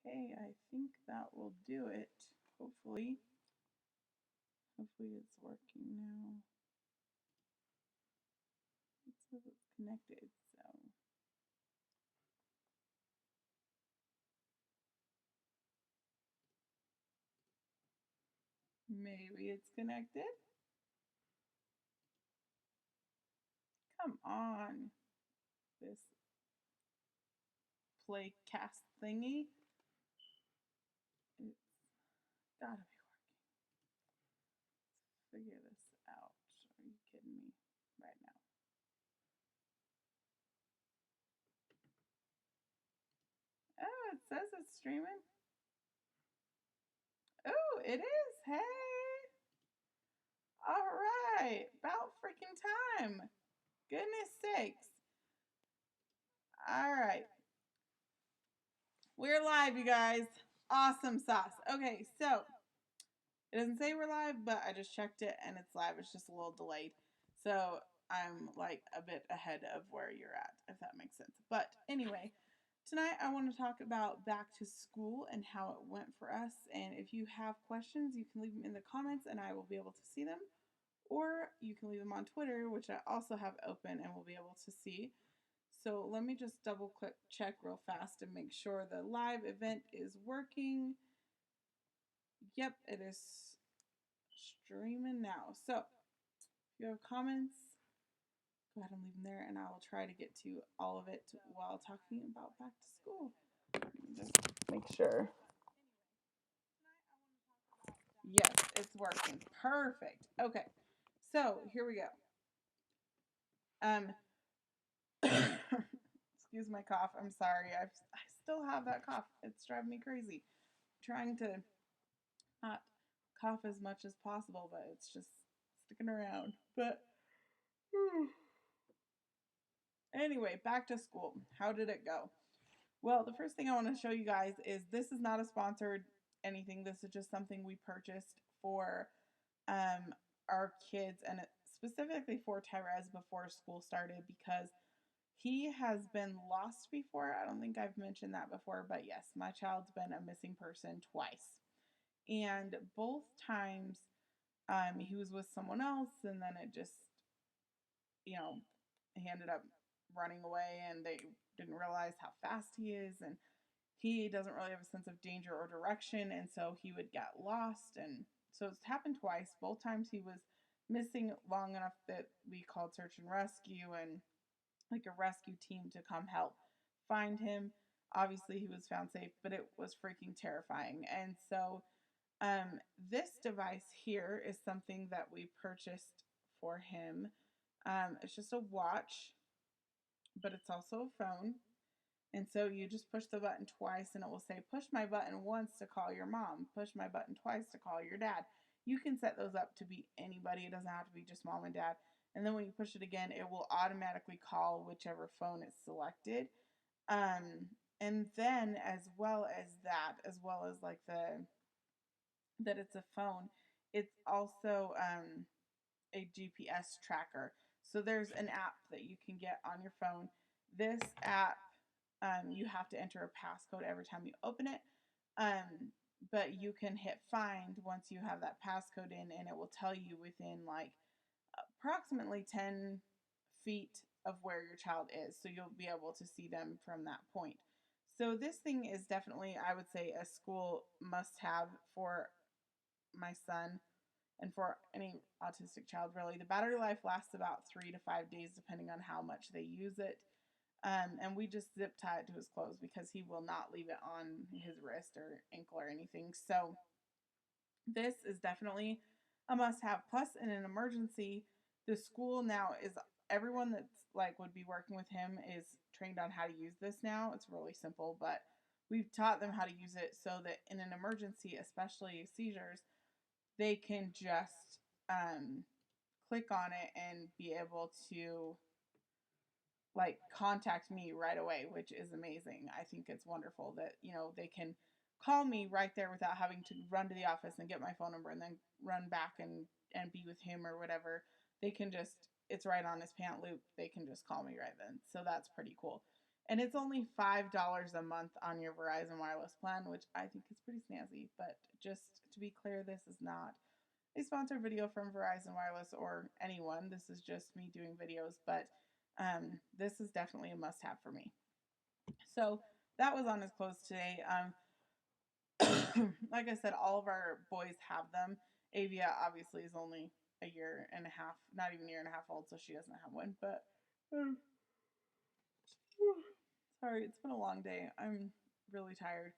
Okay, I think that will do it. Hopefully. Hopefully it's working now. It says it's connected, so. Maybe it's connected. Come on. This play cast thingy. It's gotta be working. Let's figure this out. Are you kidding me right now? Oh, it says it's streaming. Oh, it is. Hey. All right. About freaking time. Goodness sakes. All right. We're live, you guys. Awesome sauce. Okay, so it doesn't say we're live, but I just checked it and it's live. It's just a little delayed. So I'm like a bit ahead of where you're at, if that makes sense. But anyway, tonight I want to talk about back to school and how it went for us. And if you have questions, you can leave them in the comments and I will be able to see them. Or you can leave them on Twitter, which I also have open and will be able to see. So let me just double click check real fast and make sure the live event is working. Yep, it is streaming now. So if you have comments, go ahead and leave them there and I will try to get to all of it while talking about back to school. Just make sure. Yes, it's working. Perfect. Okay. So here we go. Excuse my cough. I'm sorry. I still have that cough. It's driving me crazy. I'm trying to not cough as much as possible, but it's just sticking around. But anyway, back to school. How did it go? Well, the first thing I want to show you guys is this is not a sponsored anything. This is just something we purchased for our kids and specifically for Tyrez before school started because he has been lost before. I don't think I've mentioned that before, but yes, my child's been a missing person twice. And both times he was with someone else and then it just, he ended up running away and they didn't realize how fast he is and he doesn't really have a sense of danger or direction and so he would get lost. And so it's happened twice. Both times he was missing long enough that we called search and rescue and like a rescue team to come help find him. Obviously he was found safe, but it was freaking terrifying. And so this device here is something that we purchased for him. It's just a watch, but it's also a phone. And so you just push the button twice and it will say, push my button once to call your mom, push my button twice to call your dad. You can set those up to be anybody. It doesn't have to be just mom and dad. And then when you push it again, it will automatically call whichever phone is selected. And then as well as that, as well as like that it's a phone, it's also a GPS tracker. So there's an app that you can get on your phone. This app, you have to enter a passcode every time you open it. But you can hit find once you have that passcode in and it will tell you within like approximately 10 feet of where your child is. So you'll be able to see them from that point. So this thing is definitely, I would say, a school must-have for my son and for any autistic child, really. The battery life lasts about 3 to 5 days, depending on how much they use it. And we just zip tie it to his clothes because he will not leave it on his wrist or ankle or anything. So this is definitely a must-have. Plus, in an emergency, the school now is, everyone that's like would be working with him is trained on how to use this now. It's really simple, but we've taught them how to use it so that in an emergency, especially seizures, they can just click on it and be able to like contact me right away, which is amazing. I think it's wonderful that, they can call me right there without having to run to the office and get my phone number and then run back and be with him or whatever. They can just, it's right on his pant loop. They can just call me right then. So that's pretty cool. And it's only $5 a month on your Verizon wireless plan, which I think is pretty snazzy. But just to be clear, this is not a sponsored video from Verizon Wireless or anyone. This is just me doing videos, but this is definitely a must-have for me. So that was on his clothes today. Like I said, all of our boys have them. Avia obviously is only a year and a half, not even a year and a half old, so she doesn't have one. But sorry, it's been a long day. I'm really tired.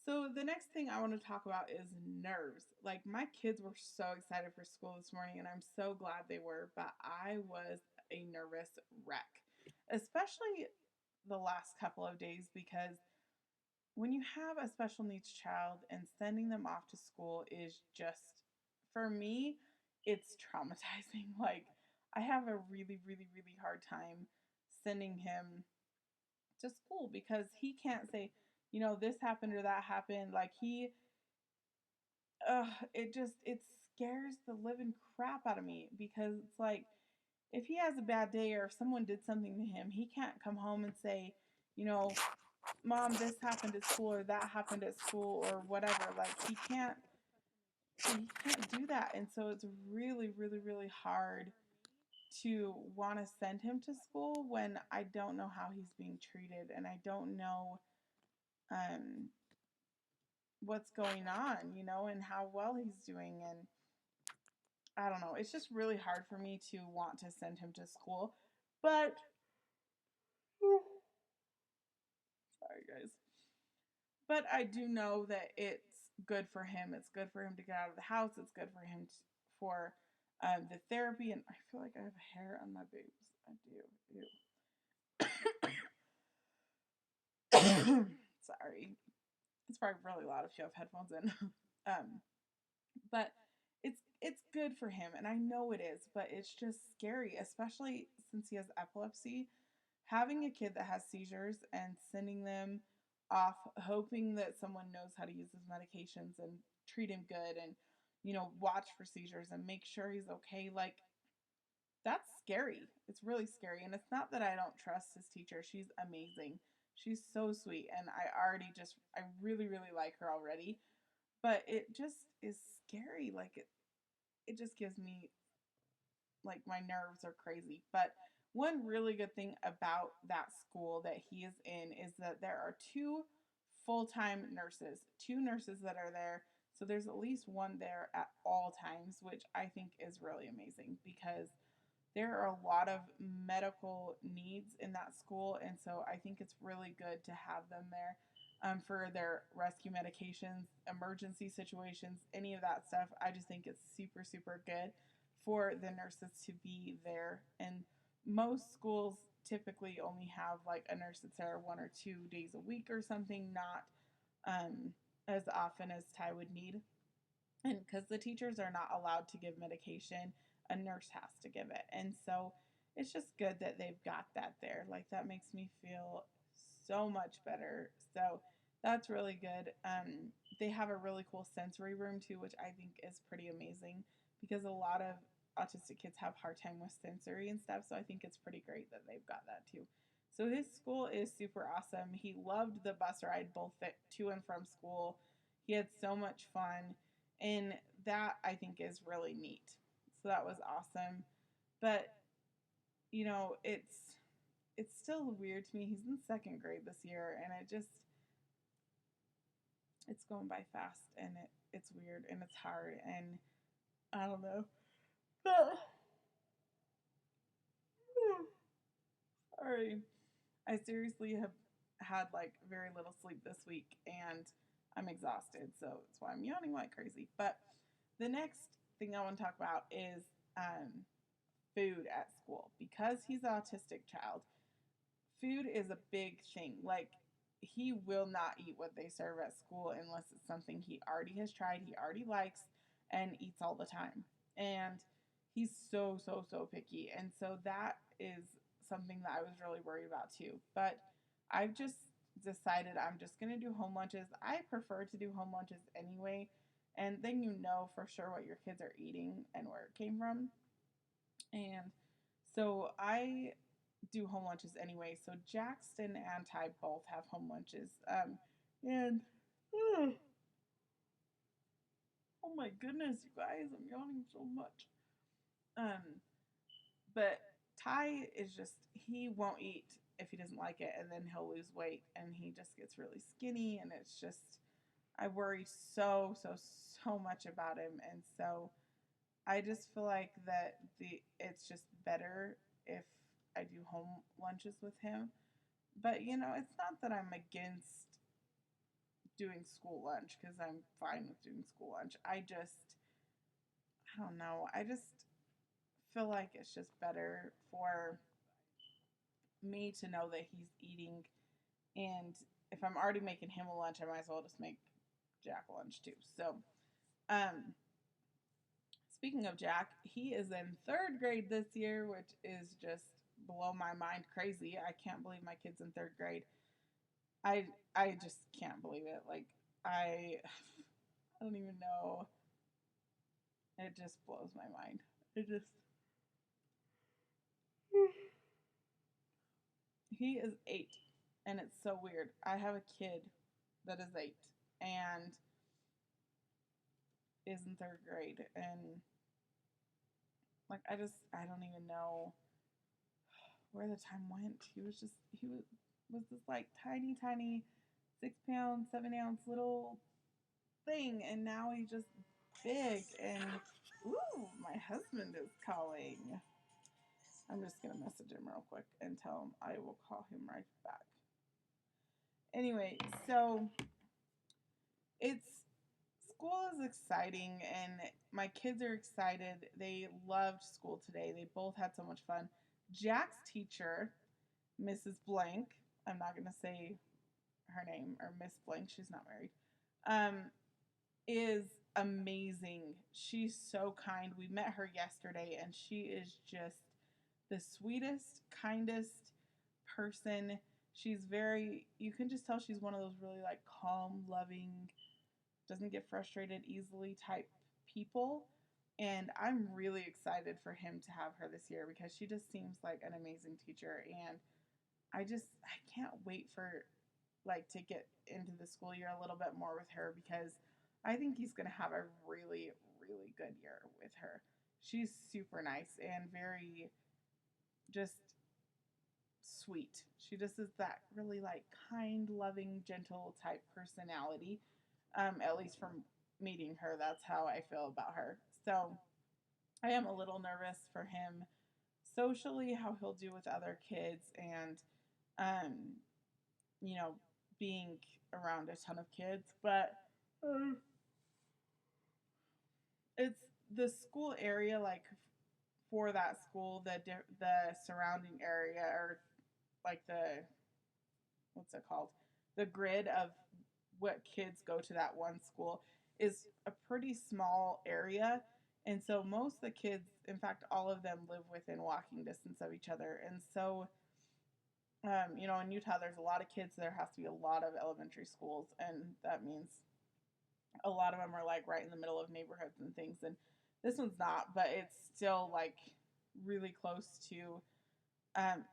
So the next thing I want to talk about is nerves. Like, my kids were so excited for school this morning, and I'm so glad they were, but I was a nervous wreck, especially the last couple of days, because when you have a special needs child and sending them off to school is just, for me, it's traumatizing. Like, I have a really, really, really hard time sending him to school because he can't say, this happened or that happened. Like, it scares the living crap out of me, because it's like, if he has a bad day or if someone did something to him, he can't come home and say, you know, Mom, this happened at school or that happened at school or whatever. Like, he can't do that. And so it's really, really, really hard to want to send him to school when I don't know how he's being treated, and I don't know um what's going on, and how well he's doing. And I don't know, it's just really hard for me to want to send him to school. But sorry guys. But I do know that it's good for him. It's good for him to get out of the house. It's good for him for the therapy. And I feel like I have hair on my boobs. I do. Ew. Sorry. It's probably really loud if you have headphones in. But it's good for him, and I know it is, but it's just scary, especially since he has epilepsy. Having a kid that has seizures and sending them off, hoping that someone knows how to use his medications and treat him good, and watch for seizures and make sure he's okay, like, that's scary. It's really scary. And it's not that I don't trust his teacher. She's amazing. She's so sweet, and I really, really like her already. But it just is scary. Like, it just gives me, like, my nerves are crazy. But one really good thing about that school that he is in is that there are two nurses that are there. So there's at least one there at all times, which I think is really amazing, because there are a lot of medical needs in that school, and so I think it's really good to have them there for their rescue medications, emergency situations, any of that stuff. I just think it's super, super good for the nurses to be there. And most schools typically only have like a nurse that's there 1 or 2 days a week or something, not as often as Ty would need. And because the teachers are not allowed to give medication, a nurse has to give it. And so it's just good that they've got that there. Like, that makes me feel so much better. So that's really good. They have a really cool sensory room too, which I think is pretty amazing, because a lot of autistic kids have a hard time with sensory and stuff. So I think it's pretty great that they've got that too. So his school is super awesome. He loved the bus ride both to and from school. He had so much fun, and that I think is really neat. So that was awesome. But it's still weird to me. He's in second grade this year, and it's going by fast, and it's weird, and it's hard, and I don't know. But sorry, I seriously have had like very little sleep this week, and I'm exhausted, so that's why I'm yawning like crazy. But the next thing I want to talk about is food at school, because he's an autistic child. Food is a big thing. Like, he will not eat what they serve at school unless it's something he already has tried, he already likes, and eats all the time. And he's so, so, so picky. And so that is something that I was really worried about too. But I've just decided I'm just going to do home lunches. I prefer to do home lunches anyway. And then for sure what your kids are eating and where it came from. And so I do home lunches anyway. So Jaxton and Ty both have home lunches. And oh my goodness, you guys, I'm yawning so much. Um, but Ty is just, he won't eat if he doesn't like it, and then he'll lose weight, and he just gets really skinny, and it's just, I worry so much about him, and so I just feel like that it's just better if I do home lunches with him. But it's not that I'm against doing school lunch, because I'm fine with doing school lunch. I don't know. I just feel like it's just better for me to know that he's eating. And if I'm already making him a lunch, I might as well just make Jack lunch too. So, speaking of Jack, he is in third grade this year, which is just blow my mind crazy. I can't believe my kid's in third grade. I just can't believe it. Like I don't even know. It just blows my mind. It just he is 8, and it's so weird. I have a kid that is 8 and is in third grade, and like I don't even know where the time went. He was this like tiny 6 pound 7 ounce little thing, and now he's just big. And ooh, my husband is calling. I'm just gonna message him real quick and tell him I will call him right back. Anyway, so it's school is exciting, and my kids are excited. They loved school today. They both had so much fun. Jack's teacher, Mrs. Blank, I'm not going to say her name, or Miss Blank, she's not married, is amazing. She's so kind. We met her yesterday, and she is just the sweetest, kindest person. You can just tell she's one of those really like calm, loving, doesn't get frustrated easily type people. And I'm really excited for him to have her this year, because she just seems like an amazing teacher. And I can't wait for like to get into the school year a little bit more with her, because I think he's going to have a really good year with her. She's super nice and very just sweet. She just is that really like kind, loving, gentle type personality. At least from meeting her, that's how I feel about her. So I am a little nervous for him socially, how he'll do with other kids, and um, you know, being around a ton of kids. But it's the school area, like for that school, the surrounding area, or like what's it called, the grid of what kids go to that one school is a pretty small area. And so most of the kids, in fact all of them, live within walking distance of each other. And so in Utah there's a lot of kids. There has to be a lot of elementary schools, and that means a lot of them are like right in the middle of neighborhoods and things. And this one's not, but it's still like really close to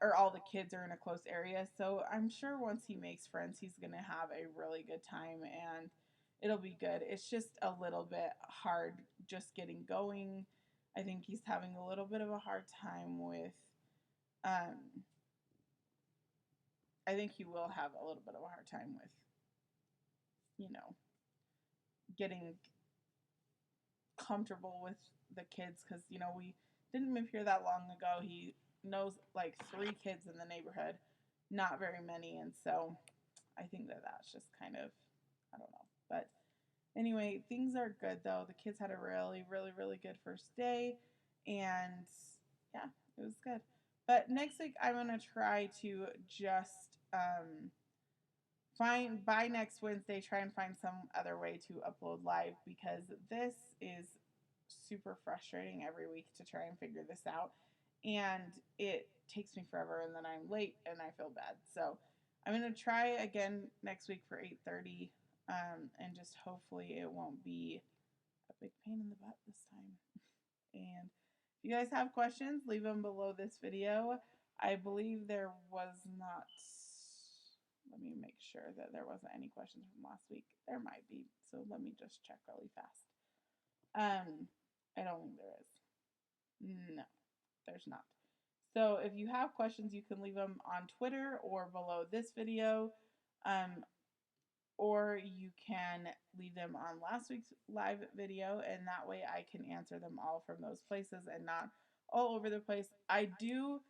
or all the kids are in a close area. So I'm sure once he makes friends, he's going to have a really good time, and it'll be good. It's just a little bit hard just getting going. I think he's having a little bit of a hard time with, I think he will have a little bit of a hard time with, getting comfortable with the kids, because, we didn't move here that long ago. He knows like 3 kids in the neighborhood, not very many. And so I think that's just kind of, I don't know. But anyway, things are good though. The kids had a really good first day, and yeah, it was good. But next week I'm going to try to just by next Wednesday, try and find some other way to upload live, because this is super frustrating every week to try and figure this out, and it takes me forever, and then I'm late and I feel bad. So I'm going to try again next week for 8:30, and just hopefully it won't be a big pain in the butt this time. And if you guys have questions, leave them below this video. I believe there was not, let me make sure that there wasn't any questions from last week. There might be, so let me just check really fast. I don't think there is. No, there's not. So if you have questions, you can leave them on Twitter or below this video, or you can leave them on last week's live video, and that way I can answer them all from those places and not all over the place. I do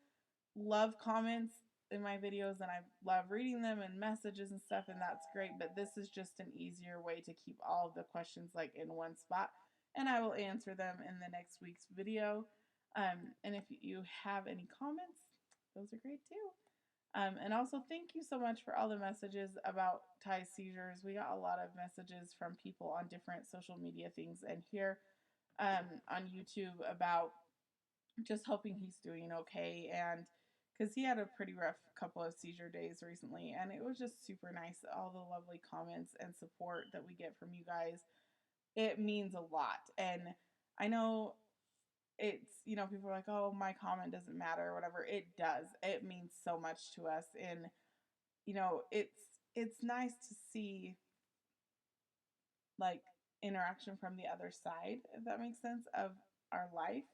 love comments in my videos, and I love reading them and messages and stuff, and that's great, but this is just an easier way to keep all of the questions like in one spot, and I will answer them in the next week's video. And if you have any comments, those are great too. And also, thank you so much for all the messages about Ty's seizures. We got a lot of messages from people on different social media things and here on YouTube about just hoping he's doing okay. And because he had a pretty rough couple of seizure days recently, and it was just super nice. All the lovely comments and support that we get from you guys, it means a lot. And I know it's, you know, people are like, oh, my comment doesn't matter or whatever. It does. It means so much to us. And, you know, it's nice to see like interaction from the other side, if that makes sense, of our life.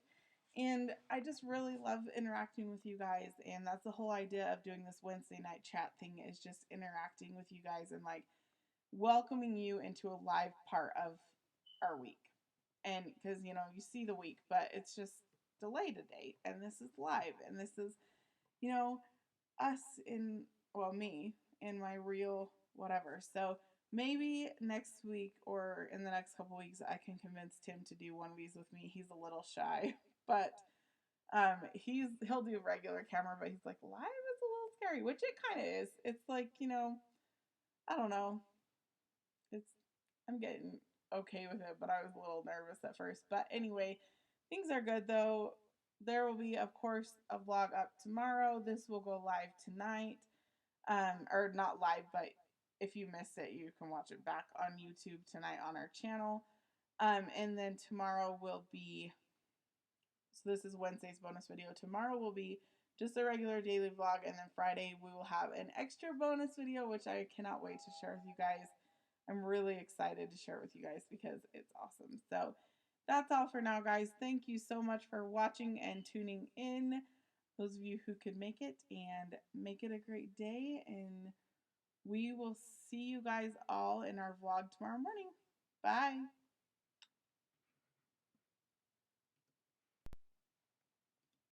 And I just really love interacting with you guys. And that's the whole idea of doing this Wednesday night chat thing, is just interacting with you guys and like welcoming you into a live part of our week. And because, you know, you see the week, but it's just delayed a date, and this is live, and this is, you know, us in, well, me in my real whatever. So maybe next week or in the next couple weeks I can convince Tim to do one of these with me. He's a little shy, but he'll do regular camera, but he's like, live is a little scary, which it kind of is. It's like, you know, I don't know. I'm getting okay with it, but I was a little nervous at first. But anyway, things are good though. There will be, of course, a vlog up tomorrow. This will go live tonight. Or not live, but if you missed it, you can watch it back on YouTube tonight on our channel. And then tomorrow will be, so this is Wednesday's bonus video. Tomorrow will be just a regular daily vlog, and then Friday we will have an extra bonus video, which I cannot wait to share with you guys. I'm really excited to share it with you guys because it's awesome. So that's all for now, guys. Thank you so much for watching and tuning in. Those of you who could make it, and make it a great day. And we will see you guys all in our vlog tomorrow morning. Bye.